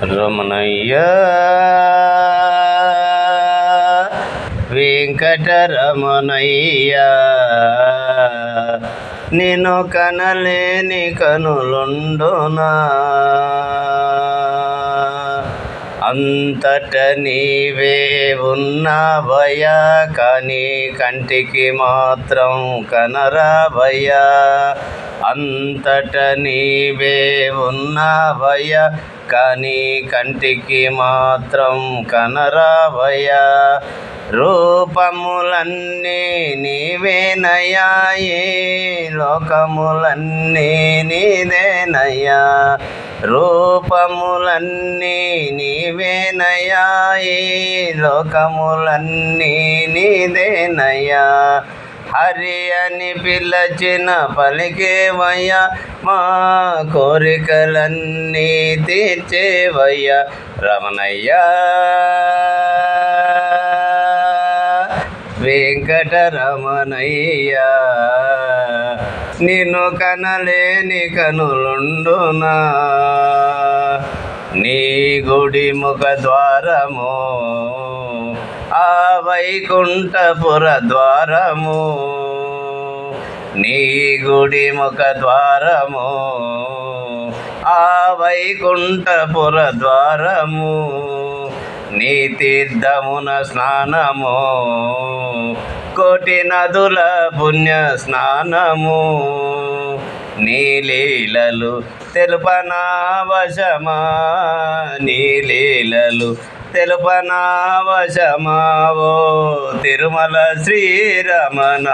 రమణయ్య వెంకటరమణయ్య నిన్ను కనలేని కనులుండునా అంతట నీవే ఉన్నావయ్యా కానీ కంటికి మాత్రం కనరావయ్యా అంతట నీవే ఉన్నావయ్యా కానీ కంటికి మాత్రం కనరావయ్యా రూపములన్నీ నీవేనయ్యా ఈ లోకములన్నీ నీదేనయ్యా రూపములన్నీ నీవేనయ్యా ఈ లోకములన్నీ నీదేనయ్యా హరి అని పిలచిన పలికేవయ్యా మా కోరికలన్నీ తీర్చేవయ్యా రమణయ్యా వెంకటరమణయ్య నిన్ను కనలేని కనులుండునా నీ గుడి ముఖ ద్వారము ఆ వైకుంఠపుర ద్వారము నీ గుడి ముఖ ద్వారము ఆ వైకుంఠపుర ద్వారము నీ తీర్థమున స్నానము కోటి నదుల పుణ్య స్నానము నీ లీలలు తెలుపనా వశమా నీ లీలలు తెలుపనా వశమా ఓ తిరుమల శ్రీరమణ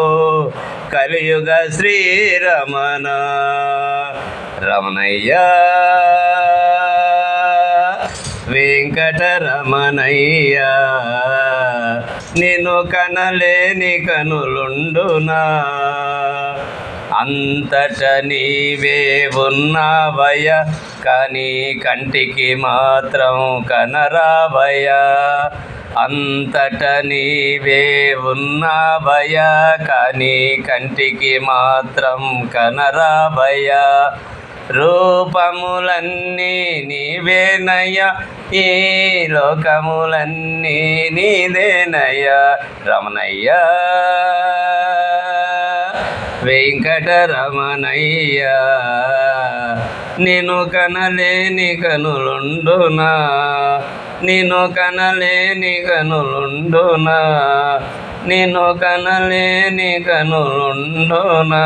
ఓ కలియుగ శ్రీరమణ రమణయ్య వెంకటరమణయ్య నిన్ను కనలేని కనులుండునా అంతట నీవే ఉన్నావయ్యా కానీ కంటికి మాత్రం కనరావయ్యా అంతట నీవే ఉన్నావయ్యా కానీ కంటికి మాత్రం కనరావయ్యా రూపములన్నీ నీవేనయ్యా ఈ లోకములన్నీ నీదేనయ్యా రమణయ్య వెంకటరమణయ్య నిన్ను కనలేని కనులుండునా నిన్ను కనలేని కనులుండునా నిన్ను కనలేని కనులుండునా